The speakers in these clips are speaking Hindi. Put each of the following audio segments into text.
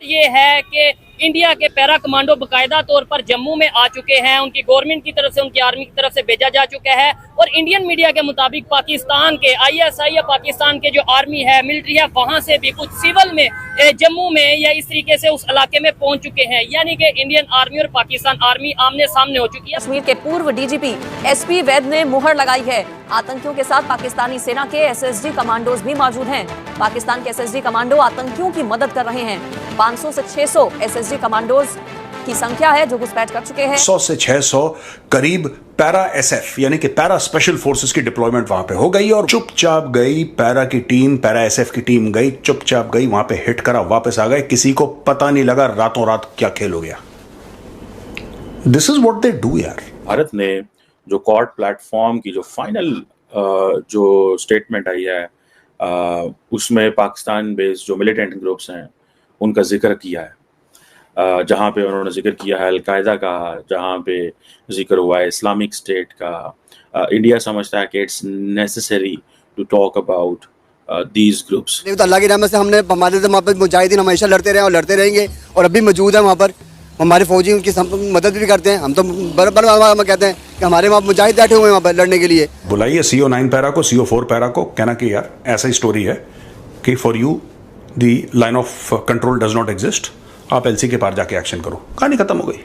ये है कि इंडिया के पैरा कमांडो बाकायदा तौर पर जम्मू में आ चुके हैं, उनकी गवर्नमेंट की तरफ से, उनकी आर्मी की तरफ से भेजा जा चुका है। और इंडियन मीडिया के मुताबिक पाकिस्तान के ISI या पाकिस्तान के जो आर्मी है, मिलिट्री है, वहां से भी कुछ सिविल में जम्मू में या इस तरीके से उस इलाके में पहुंच चुके हैं, यानी कि इंडियन आर्मी और पाकिस्तान आर्मी आमने सामने हो चुकी है। कश्मीर के पूर्व DGP SP वैद ने मुहर लगाई है। आतंकियों के साथ पाकिस्तानी सेना के SSD कमांडोज भी मौजूद हैं। पाकिस्तान के SSD कमांडो आतंकियों की मदद कर रहे हैं। 500 से 600 SSD कमांडोज की संख्या है जो घुसपैठ कर चुके हैं। 100 से 600 करीब पैरा SF यानी कि पैरा स्पेशल फोर्सेस की डिप्लॉयमेंट वहां पे हो गई और चुपचाप गई पैरा की टीम, पैरा SF की टीम गई, चुपचाप गई, वहां पे हिट करा, वापस आ गए, किसी को पता नहीं लगा रातों रात क्या खेल हो गया। This is what they do यार। भारत ने जो कॉर्ड प्लेटफॉर्म की जो फाइनल जो स्टेटमेंट आई है उसमें पाकिस्तान बेस्ड जो मिलिटेंट ग्रुप्स हैं उनका जिक्र किया है, जहाँ पे उन्होंने जिक्र किया है अलकायदा का, जहाँ पे जिक्र हुआ है इस्लामिक स्टेट का। इंडिया समझता है कि it's necessary to talk about these groups. तो अल्लाह की रहमत से हमने हमारे वहाँ पर मुजाहिदीन हमेशा लड़ते रहे और लड़ते रहेंगे और अभी मौजूद है वहाँ पर। हमारे फौजी उनकी मदद भी करते हैं। हम तो बराबर कहते हैं कि हमारे वहाँ मुजाहिद बैठे हुए हैं वहाँ पर लड़ने के लिए। बुलाइए CO9 पैरा को, CO4 पैरा को, कहना कि यार ऐसा ही स्टोरी है कि for you the line of control does not exist, आप LC के पार जाके एक्शन करो, कहानी खत्म हो गई।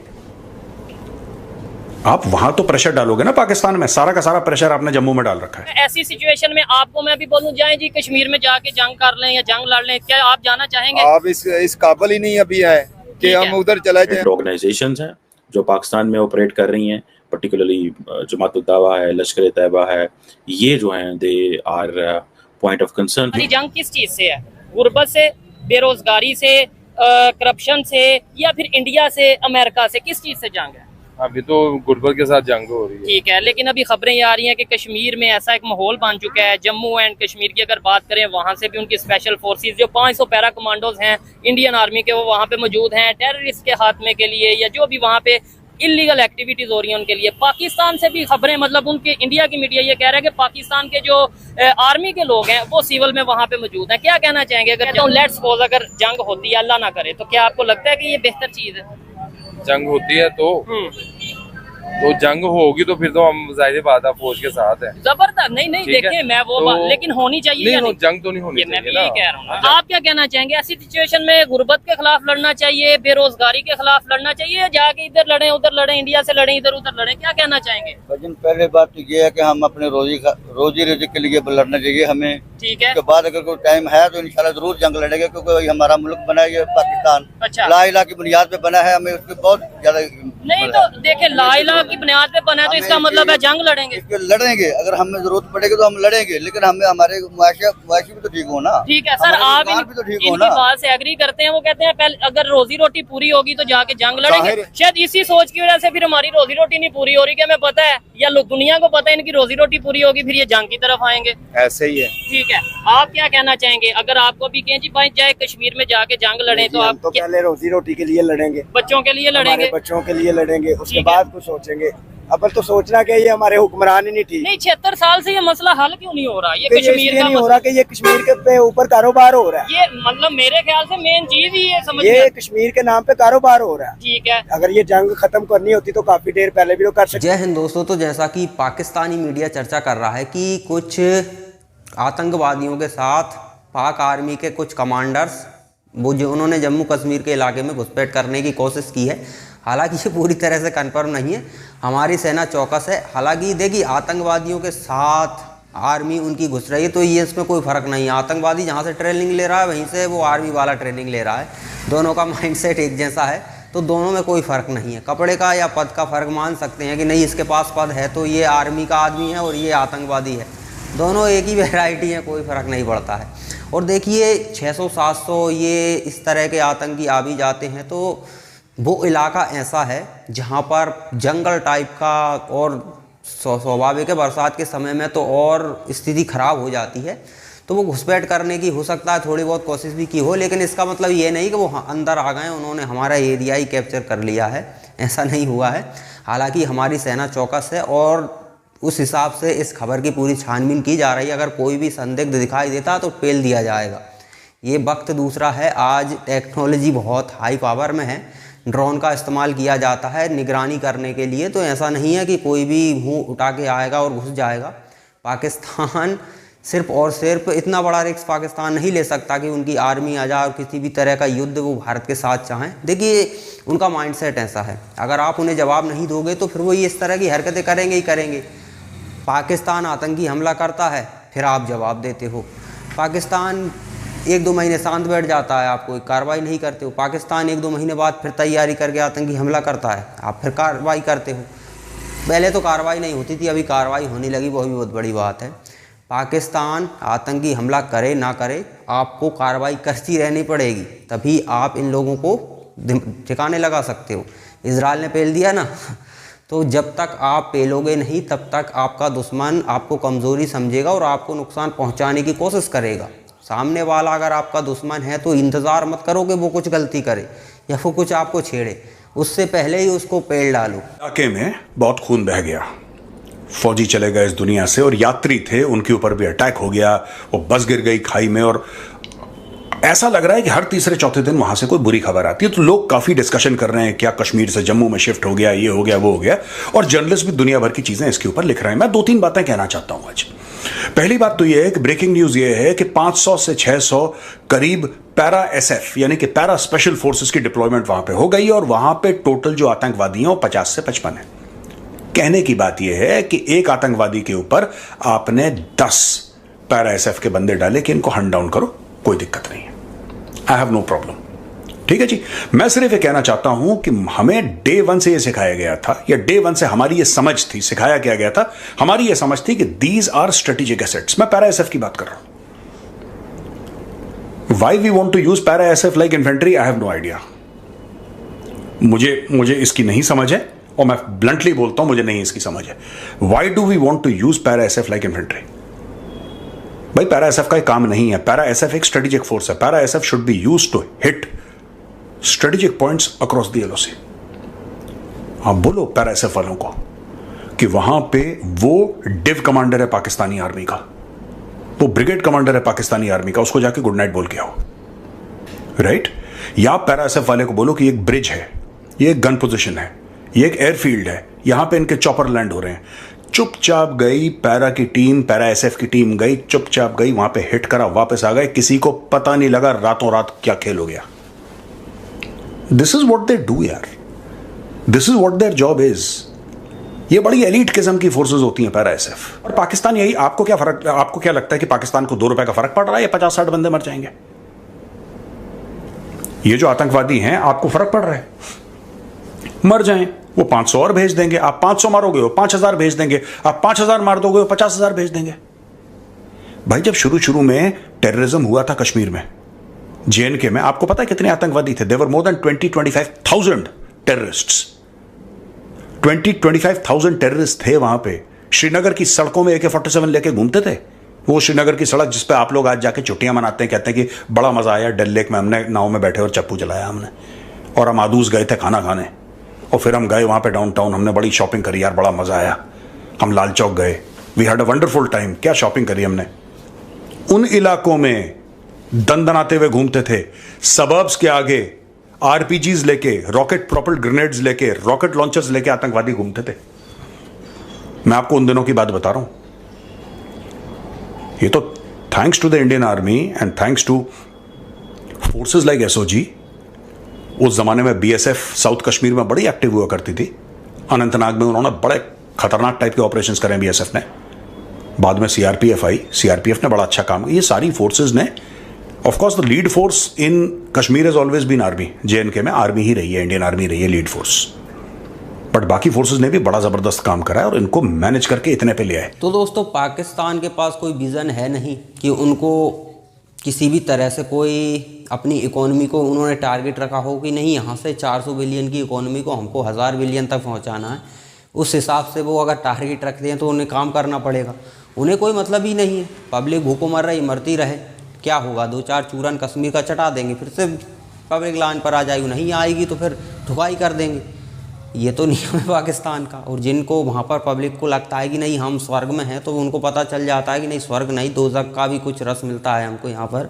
आप वहां तो प्रेशर डालोगे ना, पाकिस्तान में सारा का सारा प्रेशर आपने जम्मू में डाल रखा है। ऐसी सिचुएशन में आपको मैं भी बोलूं, जाएं जी कश्मीर में जाके जंग कर लें या जंग लड़ लें, क्या आप जाना चाहेंगे? आप इस काबिल ही नहीं अभी है कि हम उधर चले जाएं। ऑर्गेनाइजेशंस हैं जो पाकिस्तान में ऑपरेट कर रही हैं, पर्टिकुलरली जमात दावा है, लश्कर तैयबा है, ये जो हैं they are point of concern. जंग किस चीज से है? गुर्बत से, बेरोजगारी से, करप्शन से, या फिर इंडिया से, अमेरिका से? किस चीज से जंग है? अभी तो गुर्बत के साथ जंग हो रही है। ठीक है, लेकिन अभी खबरें ये आ रही हैं कि कश्मीर में ऐसा एक माहौल बन चुका है। जम्मू एंड कश्मीर की अगर बात करें, वहां से भी उनकी स्पेशल फोर्सेस जो 500 पैरा कमांडोज हैं इंडियन आर्मी के, वो वहां पे मौजूद हैं टेररिस्ट के खात्मे के लिए, या जो भी वहां पे इलीगल एक्टिविटीज हो रही है उनके लिए। पाकिस्तान से भी खबरें, मतलब उनके इंडिया की मीडिया ये कह रहा है कि पाकिस्तान के जो आर्मी के लोग हैं वो सिविल में वहां पे मौजूद हैं। क्या कहना चाहेंगे? अगर लेट्स सपोज अगर जंग होती है, अल्लाह ना करे, तो क्या आपको लगता है कि ये बेहतर चीज है? जंग होती है तो जंग होगी तो फिर तो हम जाहिर बात है फौज के साथ है। जबरदस्त। नहीं देखिए मैं वो तो, लेकिन होनी चाहिए नहीं, जंग तो नहीं होनी मैं भी चाहिए यही कह रहा हूँ। आप क्या कहना चाहेंगे? ऐसी सिचुएशन में गुर्बत के खिलाफ लड़ना चाहिए, बेरोजगारी के खिलाफ लड़ना चाहिए, या जाके इधर लड़े उधर लड़े, इंडिया से लड़े इधर उधर लड़े? क्या कहना चाहेंगे? लेकिन पहले बात तो ये है कि हम अपने रोजी रोटी के लिए लड़ना चाहिए हमें। ठीक है, उसके बाद अगर कोई टाइम है तो इंशाल्लाह जरूर जंग लड़ेंगे, क्योंकि हमारा मुल्क बना है पाकिस्तान। अच्छा, ला इलाहा की बुनियाद पे बना है, हमें उसकी बहुत ज्यादा नहीं तो देखे ला इलाहा की बुनियाद पे बना है तो इसका मतलब है जंग लड़ेंगे। लड़ेंगे, अगर हमें जरूरत पड़ेगी तो हम लड़ेंगे, लेकिन हमें हमारे मुआशी भी तो ठीक हो ना। ठीक है सर, आप भी तो ठीक हो इनकी ना। बात से एग्री करते हैं। वो कहते हैं पहले अगर रोजी रोटी पूरी होगी तो जाके जंग लड़ेंगे। शायद इसी सोच की वजह से फिर हमारी रोजी रोटी नहीं पूरी हो रही, कि हमें पता है या दुनिया को पता है इनकी रोजी रोटी पूरी होगी, फिर ये जंग की तरफ आएंगे। ऐसे ही है। ठीक है, आप क्या कहना चाहेंगे? अगर आपको भी कहें जी भाई जाए कश्मीर में जाके जंग लड़े, तो आप पहले रोजी रोटी के लिए लड़ेंगे, बच्चों के लिए लड़ेंगे, बच्चों के लिए लड़ेंगे, उसके बाद कुछ सोचेंगे। अब तो सोचना कि ये हमारे हुक्मरान ही नहीं ठीक। नहीं 76 साल से ये मसला हल क्यों नहीं हो रहा? ये कश्मीर का नहीं हो रहा कि ये कश्मीर के ऊपर कारोबार हो रहा है। ये मतलब मेरे ख्याल से मेन चीज ही है, समझ ये कश्मीर के नाम पे कारोबार हो रहा है। ठीक है, अगर ये जंग खत्म करनी होती तो काफी देर पहले भी तो कर सकते। जय हिंद दोस्तों। तो जैसा कि पाकिस्तानी मीडिया चर्चा कर रहा है कि कुछ आतंकवादियों के साथ पाक आर्मी के कुछ कमांडर्स वो जो उन्होंने जम्मू कश्मीर के इलाके में घुसपैठ करने की कोशिश की है। हालांकि ये पूरी तरह से कन्फर्म नहीं है, हमारी सेना चौकस है। हालांकि देखिए आतंकवादियों के साथ आर्मी उनकी घुस रही है तो ये इसमें कोई फ़र्क नहीं है। आतंकवादी जहाँ से ट्रेनिंग ले रहा है वहीं से वो आर्मी वाला ट्रेनिंग ले रहा है, दोनों का माइंडसेट एक जैसा है, तो दोनों में कोई फ़र्क नहीं है। कपड़े का या पद का फ़र्क मान सकते हैं कि नहीं इसके पास पद है तो ये आर्मी का आदमी है और ये आतंकवादी है, दोनों एक ही वैरायटी है, कोई फ़र्क नहीं पड़ता है। और देखिए 600-700 ये इस तरह के आतंकी आ भी जाते हैं तो वो इलाका ऐसा है जहाँ पर जंगल टाइप का, और स्वाभाविक है बरसात के समय में तो और स्थिति ख़राब हो जाती है, तो वो घुसपैठ करने की हो सकता है थोड़ी बहुत कोशिश भी की हो, लेकिन इसका मतलब ये नहीं कि वो अंदर आ गए, उन्होंने हमारा एरिया ही कैप्चर कर लिया है, ऐसा नहीं हुआ है। हालांकि हमारी सेना चौकस है और उस हिसाब से इस खबर की पूरी छानबीन की जा रही है। अगर कोई भी संदिग्ध दिखाई देता तो पेल दिया जाएगा। ये वक्त दूसरा है। आज टेक्नोलॉजी बहुत हाई पावर में है, ड्रोन का इस्तेमाल किया जाता है निगरानी करने के लिए। तो ऐसा नहीं है कि कोई भी मुंह उठा के आएगा और घुस जाएगा। पाकिस्तान सिर्फ और सिर्फ इतना बड़ा रिस्क पाकिस्तान नहीं ले सकता कि उनकी आर्मी आ जाए और किसी भी तरह का युद्ध वो भारत के साथ चाहें। देखिए उनका माइंडसेट ऐसा है, अगर आप उन्हें जवाब नहीं दोगे तो फिर वो इस तरह की हरकतें करेंगे ही करेंगे। पाकिस्तान आतंकी हमला करता है, फिर आप जवाब देते हो। पाकिस्तान 1-2 महीने शांत बैठ जाता है, आप कोई कार्रवाई नहीं करते हो। पाकिस्तान 1-2 महीने बाद फिर तैयारी करके आतंकी हमला करता है, आप फिर कार्रवाई करते हो। पहले तो कार्रवाई नहीं होती थी, अभी कार्रवाई होने लगी, वो भी बहुत बड़ी बात है। पाकिस्तान आतंकी हमला करे ना करे, आपको कार्रवाई करती रहनी पड़ेगी, तभी आप इन लोगों को ठिकाने लगा सकते हो। इजराइल ने पेल दिया ना, तो जब तक आप पेलोगे नहीं तब तक आपका दुश्मन आपको कमज़ोरी समझेगा और आपको नुकसान पहुंचाने की कोशिश करेगा। सामने वाला अगर आपका दुश्मन है तो इंतज़ार मत करो कि वो कुछ गलती करे या वो कुछ आपको छेड़े, उससे पहले ही उसको पेल डालो। इलाके में बहुत खून बह गया, फौजी चले गए इस दुनिया से और यात्री थे, उनके ऊपर भी अटैक हो गया, वो बस गिर गई खाई में। और ऐसा लग रहा है कि हर तीसरे चौथे दिन वहां से कोई बुरी खबर आती है। तो लोग काफी डिस्कशन कर रहे हैं, क्या कश्मीर से जम्मू में शिफ्ट हो गया, ये हो गया, वो हो गया, और जर्नलिस्ट भी दुनिया भर की चीजें इसके ऊपर लिख रहे हैं। मैं 2-3 बातें कहना चाहता हूं आज। पहली बात तो यह है कि ब्रेकिंग न्यूज ये है कि 500 से 600 करीब पैरा एसएफ यानी कि पैरा स्पेशल फोर्सेस की डिप्लॉयमेंट वहां पे हो गई और वहां पे टोटल जो आतंकवादी हैं वो 50 से 55 है। कहने की बात यह है कि एक आतंकवादी के ऊपर आपने 10 पैरा एसएफ के बंदे डाले कि इनको हंट डाउन करो, कोई दिक्कत नहीं है, आई हैव नो प्रॉब्लम। ठीक है जी, मैं सिर्फ ये कहना चाहता हूं कि हमें डे 1 से ये सिखाया गया था, या डे 1 से हमारी ये समझ थी, सिखाया क्या गया था, हमारी ये समझ थी कि दीज आर स्ट्रेटेजिक एसेट्स। मैं पैरा एसएफ की बात कर रहा हूं। Why we want to use para SF like infantry, I have no idea. मुझे इसकी नहीं समझ है और मैं ब्लंटली बोलता हूं मुझे नहीं इसकी समझ है। Why do we want to use para SF like infantry? भाई पैरा एसएफ का काम नहीं है, पैरा एसएफ एक स्ट्रेटेजिक फोर्स है। Para SF should be used to hit strategic points across the LOC. आप बोलो पैरा एसएफ वालों को कि वहां पे वो डिव कमांडर है पाकिस्तानी आर्मी का, वो ब्रिगेड कमांडर है पाकिस्तानी आर्मी का, उसको जाके गुड नाइट बोल के आओ, राइट? या पैरा एसएफ वाले को बोलो कि एक ब्रिज है, ये एक गन पोजिशन है, ये एक एयरफील्ड है, यहां पे इनके चॉपर लैंड हो रहे हैं। चुपचाप गई पैरा की टीम, पैरा एसएफ की टीम गई, चुपचाप गई, वहां पे हिट करा, वापस आ गए, किसी को पता नहीं लगा रातों रात क्या खेल हो गया। This is what they do यार, this is what their job is. ये बड़ी एलीट किस्म की फोर्सेस होती हैं पैरा एसएफ। और पाकिस्तान यही, आपको क्या लगता है कि पाकिस्तान को 2 रुपए का फर्क पड़ रहा है या 50-60 बंदे मर जाएंगे? ये जो आतंकवादी हैं आपको फर्क पड़ रहा है, मर जाएं, वो 500 और भेज देंगे, आप 500 मारोगे वो 5000 भेज देंगे, आप 5000 मार दोगे वो 50,000 भेज देंगे। भाई जब शुरू में टेररिज्म हुआ था कश्मीर में, जेएनके में, आपको पता है कितने आतंकवादी थे? देवर मोर देन 20-25,000 टेररिस्ट्स। 20-25,000 टेररिस्ट थे वहां पे। श्रीनगर की सड़कों में AK-47 लेके घूमते थे। वो श्रीनगर की सड़क जिस पे आप लोग आज जाके छुट्टियां मनाते हैं, कहते हैं कि बड़ा मजा आया डल लेक में, हमने नाव में बैठे और चप्पू चलाया हमने, और हम आदूस गए थे खाना खाने, और फिर हम गए वहां पे डाउनटाउन, हमने बड़ी शॉपिंग करी यार, बड़ा मजा आया, हम लाल चौक गए, we had a wonderful time. क्या शॉपिंग करी हमने। उन इलाकों में दंदनाते हुए घूमते थे, सबर्ब्स के आगे आरपीजीज लेके, रॉकेट प्रोपल्ड ग्रेनेड्स लेके, रॉकेट लॉन्चर्स लेके आतंकवादी घूमते थे। मैं आपको उन दिनों की बात बता रहा हूं। ये तो thanks to the Indian army and thanks to forces like SOG. उस जमाने में बीएसएफ साउथ कश्मीर में बड़ी एक्टिव हुआ करती थी। अनंतनाग में उन्होंने बड़े खतरनाक टाइप के ऑपरेशंस करे बीएसएफ ने। बाद में सीआरपीएफ आई, सीआरपीएफ ने बड़ा अच्छा काम किया। ये सारी फोर्सेस ने, of course the lead force in Kashmir has always been army. J and K में आर्मी ही रही है, इंडियन आर्मी रही है लीड फोर्स, बट बाकी फोर्सेस ने भी बड़ा जबरदस्त काम करा है और इनको मैनेज करके इतने पे ले आए। तो दोस्तों पाकिस्तान के पास कोई विजन है नहीं कि उनको किसी भी तरह से कोई अपनी इकोनॉमी को उन्होंने टारगेट रखा हो कि नहीं यहाँ से 400 बिलियन की इकोनॉमी को हमको 1000 बिलियन तक पहुँचाना है। उस हिसाब से वो अगर टारगेट रखते हैं तो उन्हें काम करना पड़ेगा। उन्हें कोई मतलब ही नहीं है, पब्लिक भूखों मर रही, मरती रहे, क्या होगा? 2-4 चूरन कश्मीर का चटा देंगे, फिर से पब्लिक लाइन पर आ जाएगी, नहीं आएगी तो फिर धुकाई कर देंगे। ये तो नियम है पाकिस्तान का। और जिनको वहाँ पर पब्लिक को लगता है कि नहीं हम स्वर्ग में हैं, तो उनको पता चल जाता है कि नहीं स्वर्ग नहीं, दोज़ख का भी कुछ रस मिलता है हमको यहाँ पर।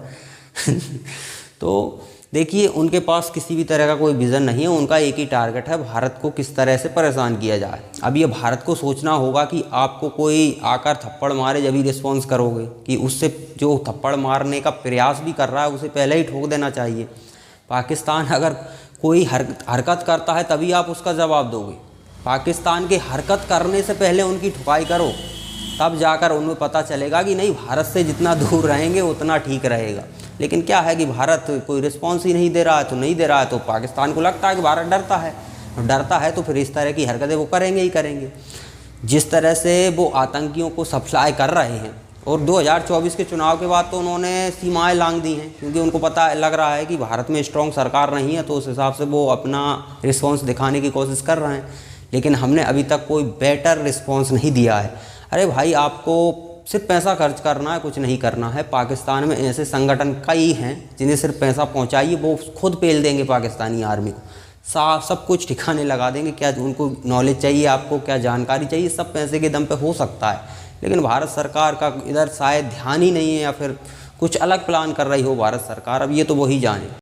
तो देखिए, उनके पास किसी भी तरह का कोई विज़न नहीं है। उनका एक ही टारगेट है, भारत को किस तरह से परेशान किया जाए। अब ये भारत को सोचना होगा कि आपको कोई आकर थप्पड़ मारे जब ही रिस्पॉन्स करोगे, कि उससे जो थप्पड़ मारने का प्रयास भी कर रहा है उसे पहले ही ठोक देना चाहिए। पाकिस्तान अगर कोई हरकत करता है तभी आप उसका जवाब दोगे। पाकिस्तान की हरकत करने से पहले उनकी ठुकाई करो, तब जाकर उन्हें पता चलेगा कि नहीं, भारत से जितना दूर रहेंगे उतना ठीक रहेगा। लेकिन क्या है कि भारत कोई रिस्पॉन्स ही नहीं दे रहा है, तो नहीं दे रहा है तो पाकिस्तान को लगता है कि भारत डरता है तो फिर इस तरह की हरकतें वो करेंगे ही करेंगे। जिस तरह से वो आतंकियों को सप्लाई कर रहे हैं, और 2024 के चुनाव के बाद तो उन्होंने सीमाएं लांघ दी हैं, क्योंकि उनको पता लग रहा है कि भारत में स्ट्रॉन्ग सरकार नहीं है, तो उस हिसाब से वो अपना रिस्पॉन्स दिखाने की कोशिश कर रहे हैं। लेकिन हमने अभी तक कोई बेटर रिस्पॉन्स नहीं दिया है। अरे भाई, आपको सिर्फ पैसा खर्च करना है, कुछ नहीं करना है। पाकिस्तान में ऐसे संगठन कई हैं जिन्हें सिर्फ पैसा पहुंचाइए, वो खुद पेल देंगे पाकिस्तानी आर्मी को, सब कुछ ठिकाने लगा देंगे। क्या उनको नॉलेज चाहिए, आपको क्या जानकारी चाहिए, सब पैसे के दम पे हो सकता है। लेकिन भारत सरकार का इधर शायद ध्यान ही नहीं है, या फिर कुछ अलग प्लान कर रही हो भारत सरकार, अब ये तो वही जाने।